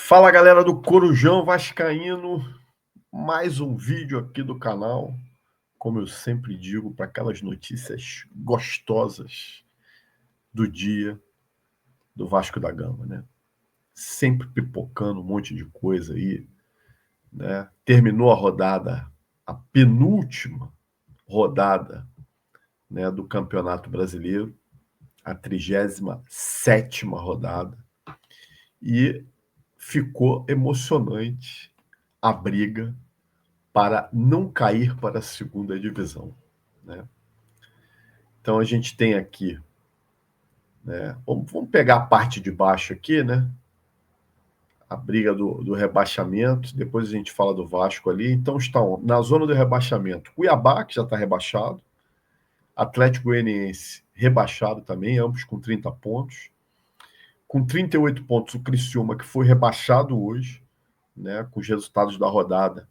Fala, galera do Corujão Vascaíno, mais um vídeo aqui do canal, como eu sempre digo, para aquelas notícias gostosas do dia do Vasco da Gama, né? Sempre pipocando um monte de coisa aí, né? Terminou a rodada, a penúltima rodada, né, do Campeonato Brasileiro, a 37ª rodada, e ficou emocionante a briga para não cair para a segunda divisão, né? Então a gente tem aqui, né? Vamos pegar a parte de baixo aqui, né? A briga do rebaixamento, depois a gente fala do Vasco ali. Então estão na zona do rebaixamento Cuiabá, que já está rebaixado, Atlético Goianiense rebaixado também, ambos com 30 pontos. Com 38 pontos o Criciúma, que foi rebaixado hoje, né? Com os resultados da rodada.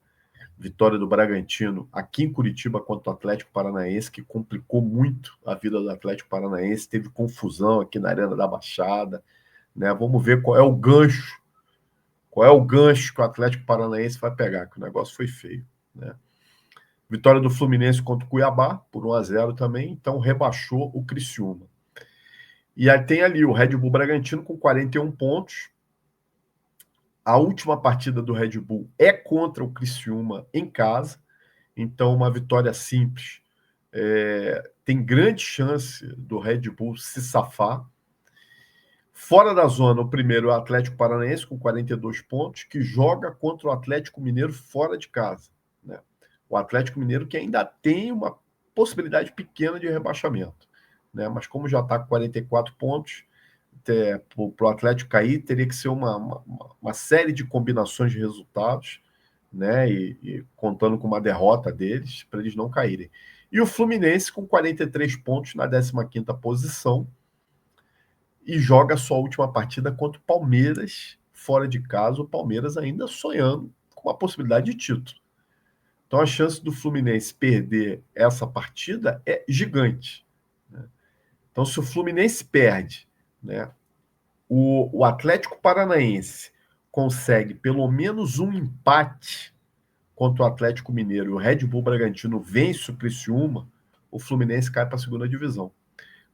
Vitória do Bragantino aqui em Curitiba contra o Atlético Paranaense, que complicou muito a vida do Atlético Paranaense, teve confusão aqui na Arena da Baixada, né? Vamos ver qual é o gancho que o Atlético Paranaense vai pegar, que o negócio foi feio, né? Vitória do Fluminense contra o Cuiabá, por 1-0 também, então rebaixou o Criciúma. E aí tem ali o Red Bull Bragantino com 41 pontos. A última partida do Red Bull é contra o Criciúma em casa, então uma vitória simples. Tem grande chance do Red Bull se safar. Fora da zona, o primeiro é o Atlético Paranaense, com 42 pontos, que joga contra o Atlético Mineiro fora de casa, né? O Atlético Mineiro que ainda tem uma possibilidade pequena de rebaixamento, né? Mas como já está com 44 pontos, para o Atlético cair, teria que ser uma série de combinações de resultados, né? E contando com uma derrota deles, para eles não caírem. E o Fluminense com 43 pontos na 15ª posição e joga a sua última partida contra o Palmeiras, fora de casa, o Palmeiras ainda sonhando com uma possibilidade de título. Então a chance do Fluminense perder essa partida é gigante, né? Então se o Fluminense perde, né, o Atlético Paranaense consegue pelo menos um empate contra o Atlético Mineiro e o Red Bull Bragantino vence o Criciúma, o Fluminense cai para a segunda divisão.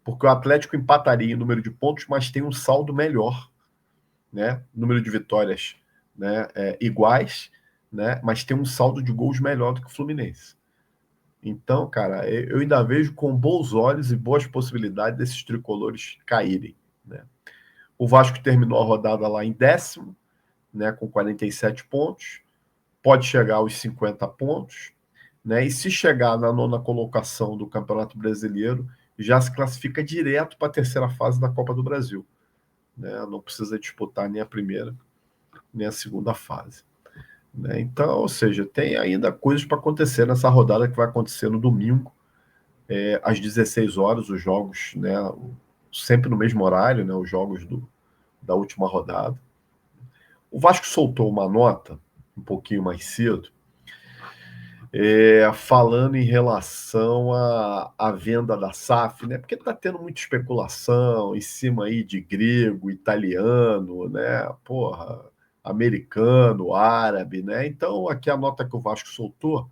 Porque o Atlético empataria em número de pontos, mas tem um saldo melhor, né? Número de vitórias, né, iguais, né? Mas tem um saldo de gols melhor do que o Fluminense. Então, cara, eu ainda vejo com bons olhos e boas possibilidades desses tricolores caírem, né? O Vasco terminou a rodada lá em 10º, né, com 47 pontos, pode chegar aos 50 pontos, né? E se chegar na 9ª colocação do Campeonato Brasileiro, já se classifica direto para a terceira fase da Copa do Brasil, né? Não precisa disputar nem a primeira, nem a segunda fase, né? Então, ou seja, tem ainda coisas para acontecer nessa rodada que vai acontecer no domingo, às 16 horas, os jogos, né? Sempre no mesmo horário, né? Os jogos da última rodada. O Vasco soltou uma nota um pouquinho mais cedo, falando em relação à venda da SAF, né? Porque está tendo muita especulação em cima aí de grego, italiano, né? Porra, americano, árabe, né? Então, aqui a nota que o Vasco soltou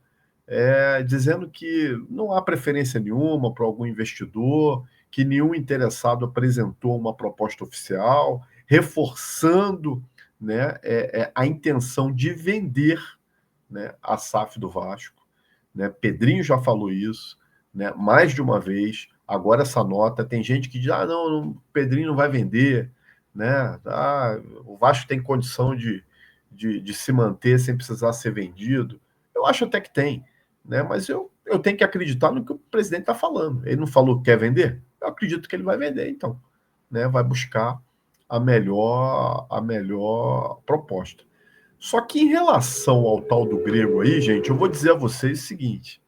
dizendo que não há preferência nenhuma para algum investidor, que nenhum interessado apresentou uma proposta oficial, reforçando, né, a intenção de vender, né, a SAF do Vasco, né? Pedrinho já falou isso, né, mais de uma vez. Agora essa nota, tem gente que diz, não, Pedrinho não vai vender, né? O Vasco tem condição de se manter sem precisar ser vendido. Eu acho até que tem, né? Mas eu tenho que acreditar no que o presidente está falando. Ele não falou que quer vender? Eu acredito que ele vai vender, então, né? Vai buscar a melhor proposta. Só que em relação ao tal do grego aí, gente, eu vou dizer a vocês o seguinte: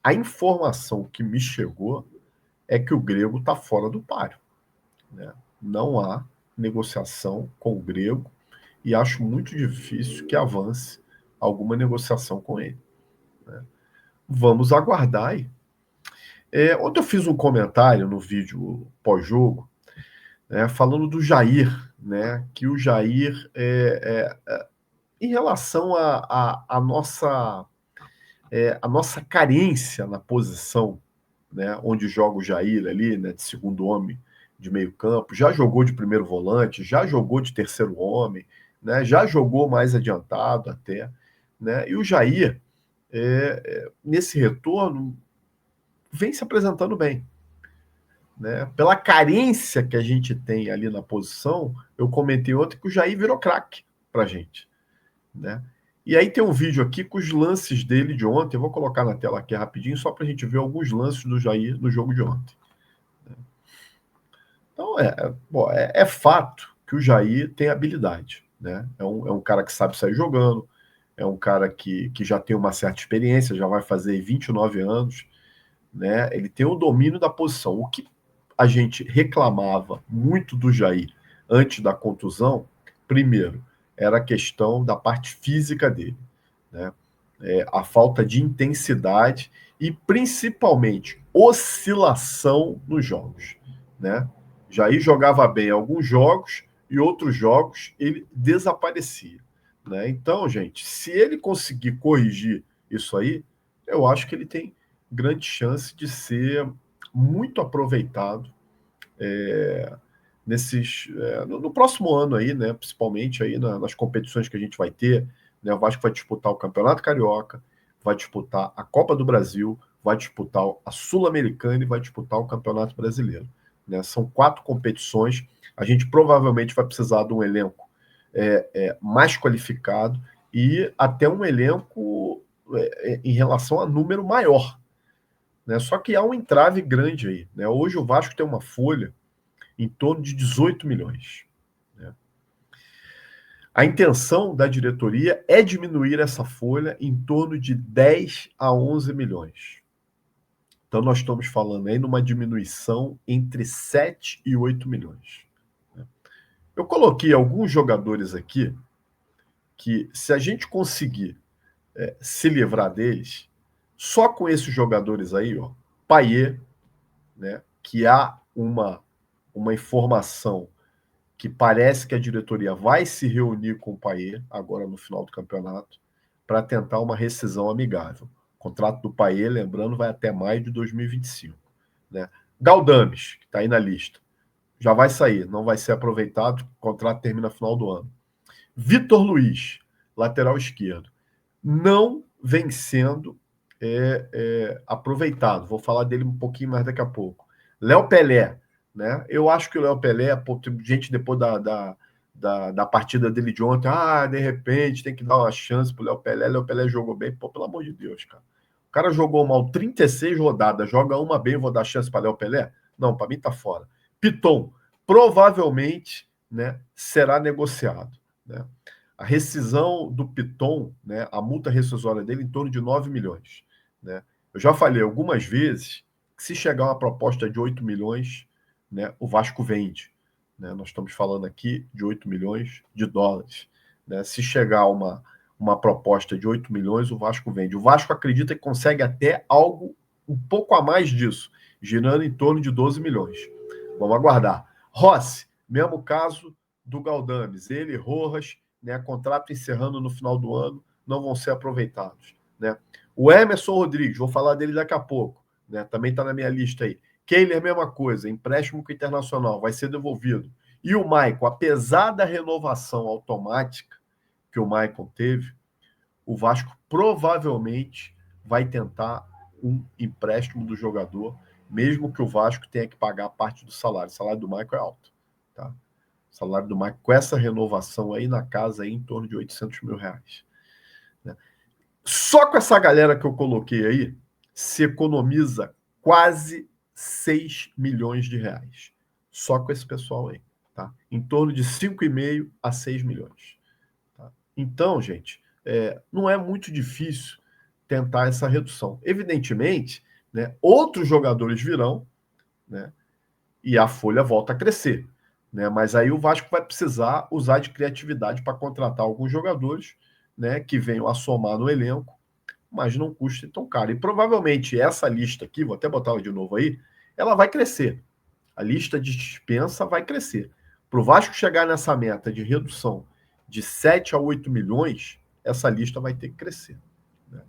a informação que me chegou é que o grego está fora do páreo, né? Não há negociação com o grego e acho muito difícil que avance alguma negociação com ele, né? Vamos aguardar aí. Ontem eu fiz um comentário no vídeo pós-jogo, falando do Jair, né? Que o Jair, em relação à nossa carência na posição, né, onde joga o Jair ali, né, de segundo homem de meio campo, já jogou de primeiro volante, já jogou de terceiro homem, né, já jogou mais adiantado até, né, e o Jair, nesse retorno, vem se apresentando bem. Né? Pela carência que a gente tem ali na posição, eu comentei ontem que o Jair virou craque para a gente. Né? E aí tem um vídeo aqui com os lances dele de ontem, eu vou colocar na tela aqui rapidinho, só para a gente ver alguns lances do Jair no jogo de ontem. Então, é fato que o Jair tem habilidade. Né? É um cara que sabe sair jogando, é um cara que já tem uma certa experiência, já vai fazer 29 anos, né? Ele tem o domínio da posição. O que a gente reclamava muito do Jair antes da contusão, primeiro, era a questão da parte física dele, né? A falta de intensidade e principalmente oscilação nos jogos, né? Jair jogava bem em alguns jogos e outros jogos ele desaparecia, né? Então, gente, se ele conseguir corrigir isso aí, eu acho que ele tem grande chance de ser muito aproveitado no próximo ano aí, né? Principalmente aí nas competições que a gente vai ter, né? O Vasco vai disputar o Campeonato Carioca, vai disputar a Copa do Brasil, vai disputar a Sul-Americana e vai disputar o Campeonato Brasileiro. Né? São 4 competições. A gente provavelmente vai precisar de um elenco mais qualificado e até um elenco em relação a número maior. Né? Só que há um entrave grande aí. Né? Hoje o Vasco tem uma folha em torno de 18 milhões. Né? A intenção da diretoria é diminuir essa folha em torno de 10 a 11 milhões. Então, nós estamos falando aí numa diminuição entre 7 e 8 milhões. Né? Eu coloquei alguns jogadores aqui que, se a gente conseguir se livrar deles, só com esses jogadores aí, ó, Payet, né, que há uma informação que parece que a diretoria vai se reunir com o Payet agora no final do campeonato para tentar uma rescisão amigável. O contrato do Payet, lembrando, vai até maio de 2025. Né? Galdames, que está aí na lista, já vai sair, não vai ser aproveitado, o contrato termina no final do ano. Vitor Luiz, lateral esquerdo, não vem sendo aproveitado. Vou falar dele um pouquinho mais daqui a pouco. Léo Pelé, né? Eu acho que o Léo Pelé, gente depois da partida dele de ontem, de repente tem que dar uma chance pro Léo Pelé. Léo Pelé jogou bem, pô, pelo amor de Deus, cara. O cara jogou mal 36 rodadas, joga uma bem, vou dar chance para Léo Pelé? Não, para mim tá fora. Piton, provavelmente, né, será negociado, né? A rescisão do Piton, né, a multa rescisória dele em torno de 9 milhões. Né? Eu já falei algumas vezes que se chegar uma proposta de 8 milhões, né, o Vasco vende. Né? Nós estamos falando aqui de 8 milhões de dólares. Né? Se chegar uma proposta de 8 milhões, o Vasco vende. O Vasco acredita que consegue até algo um pouco a mais disso, girando em torno de 12 milhões. Vamos aguardar. Rossi, mesmo caso do Galdames. Ele, Rojas, né, contrato encerrando no final do ano, não vão ser aproveitados. Né? O Emerson Rodrigues, vou falar dele daqui a pouco, né, também está na minha lista aí. Kehler, mesma coisa, empréstimo com o Internacional, vai ser devolvido. E o Maicon, apesar da renovação automática que o Maicon teve, o Vasco provavelmente vai tentar um empréstimo do jogador, mesmo que o Vasco tenha que pagar parte do salário. O salário do Maicon é alto. Tá? O salário do Maicon, com essa renovação aí na casa, aí, em torno de 800 mil reais. Né? Só com essa galera que eu coloquei aí, se economiza quase 6 milhões de reais. Só com esse pessoal aí. Tá? Em torno de 5,5 a 6 milhões. Tá? Então, gente, não é muito difícil tentar essa redução. Evidentemente, né, outros jogadores virão, né, e a folha volta a crescer. Né? Mas aí o Vasco vai precisar usar de criatividade para contratar alguns jogadores, né, que venham a somar no elenco, mas não custe tão caro. E provavelmente essa lista aqui, vou até botar ela de novo aí, ela vai crescer. A lista de dispensa vai crescer. Para o Vasco chegar nessa meta de redução de 7 a 8 milhões, essa lista vai ter que crescer. Né?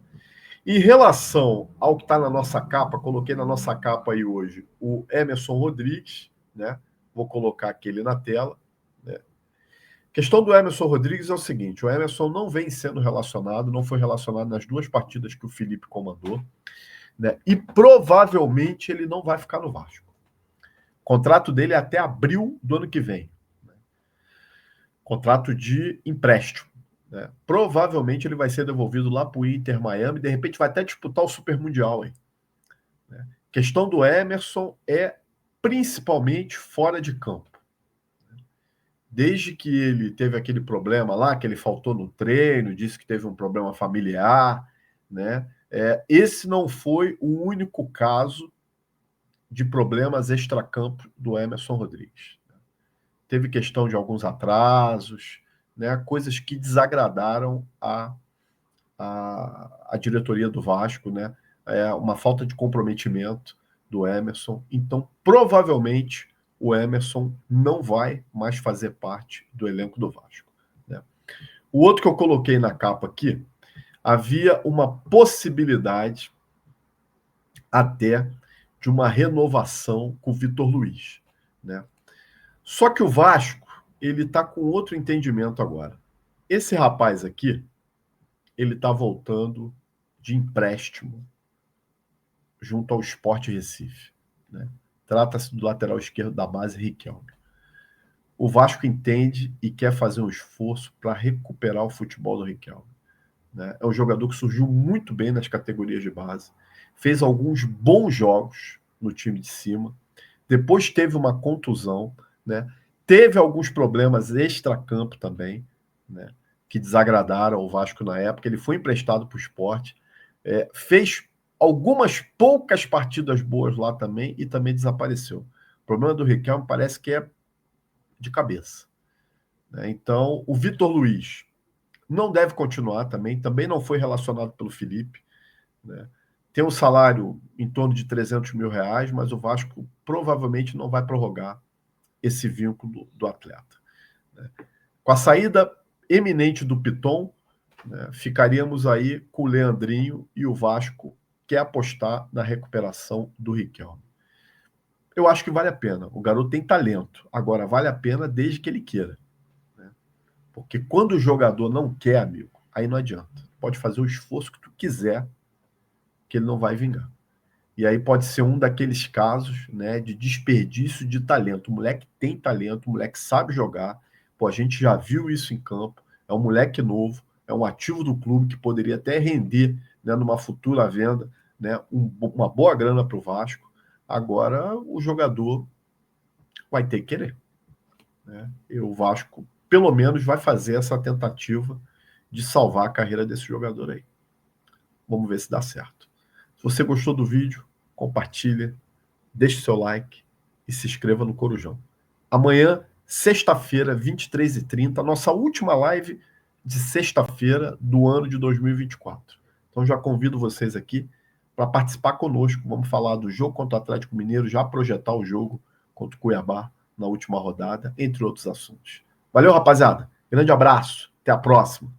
Em relação ao que está na nossa capa, coloquei na nossa capa aí hoje o Emerson Rodrigues, né? Vou colocar aquele na tela. Né? A questão do Emerson Rodrigues é o seguinte: o Emerson não vem sendo relacionado, não foi relacionado nas 2 partidas que o Felipe comandou, né? E provavelmente ele não vai ficar no Vasco. O contrato dele é até abril do ano que vem. Né? Contrato de empréstimo. Né? Provavelmente ele vai ser devolvido lá para o Inter Miami, de repente vai até disputar o Super Mundial. Hein? Né? A questão do Emerson é principalmente fora de campo. Desde que ele teve aquele problema lá, que ele faltou no treino, disse que teve um problema familiar, né? Esse não foi o único caso de problemas extracampo do Emerson Rodrigues. Teve questão de alguns atrasos, né? Coisas que desagradaram a diretoria do Vasco, né? Uma falta de comprometimento do Emerson. Então, provavelmente, o Emerson não vai mais fazer parte do elenco do Vasco. Né? O outro que eu coloquei na capa aqui, havia uma possibilidade até de uma renovação com o Vitor Luiz. Né? Só que o Vasco, ele está com outro entendimento agora. Esse rapaz aqui, ele está voltando de empréstimo junto ao Sport Recife. Né? Trata-se do lateral esquerdo da base, Riquelme. O Vasco entende e quer fazer um esforço para recuperar o futebol do Riquelme. Né? É um jogador que surgiu muito bem nas categorias de base, fez alguns bons jogos no time de cima, depois teve uma contusão, né? Teve alguns problemas extracampo também, né? Que desagradaram o Vasco na época. Ele foi emprestado para o Sport, fez algumas poucas partidas boas lá também e também desapareceu. O problema do Riquelme parece que é de cabeça. Né? Então, o Vitor Luiz não deve continuar também não foi relacionado pelo Felipe. Né? Tem um salário em torno de 300 mil reais, mas o Vasco provavelmente não vai prorrogar esse vínculo do atleta. Né? Com a saída eminente do Piton, né, ficaríamos aí com o Leandrinho e o Vasco quer apostar na recuperação do Riquelme. Eu acho que vale a pena. O garoto tem talento. Agora, vale a pena desde que ele queira. Né? Porque quando o jogador não quer, amigo, aí não adianta. Pode fazer o esforço que tu quiser, que ele não vai vingar. E aí pode ser um daqueles casos, né, de desperdício de talento. O moleque tem talento, o moleque sabe jogar. Pô, a gente já viu isso em campo. É um moleque novo, é um ativo do clube que poderia até render, né, numa futura venda, né, uma boa grana para o Vasco. Agora o jogador vai ter que querer. Né? E o Vasco, pelo menos, vai fazer essa tentativa de salvar a carreira desse jogador aí. Vamos ver se dá certo. Se você gostou do vídeo, compartilha, deixe seu like e se inscreva no Corujão. Amanhã, sexta-feira, 23h30, nossa última live de sexta-feira do ano de 2024. Então já convido vocês aqui para participar conosco. Vamos falar do jogo contra o Atlético Mineiro, já projetar o jogo contra o Cuiabá na última rodada, entre outros assuntos. Valeu, rapaziada. Grande abraço. Até a próxima.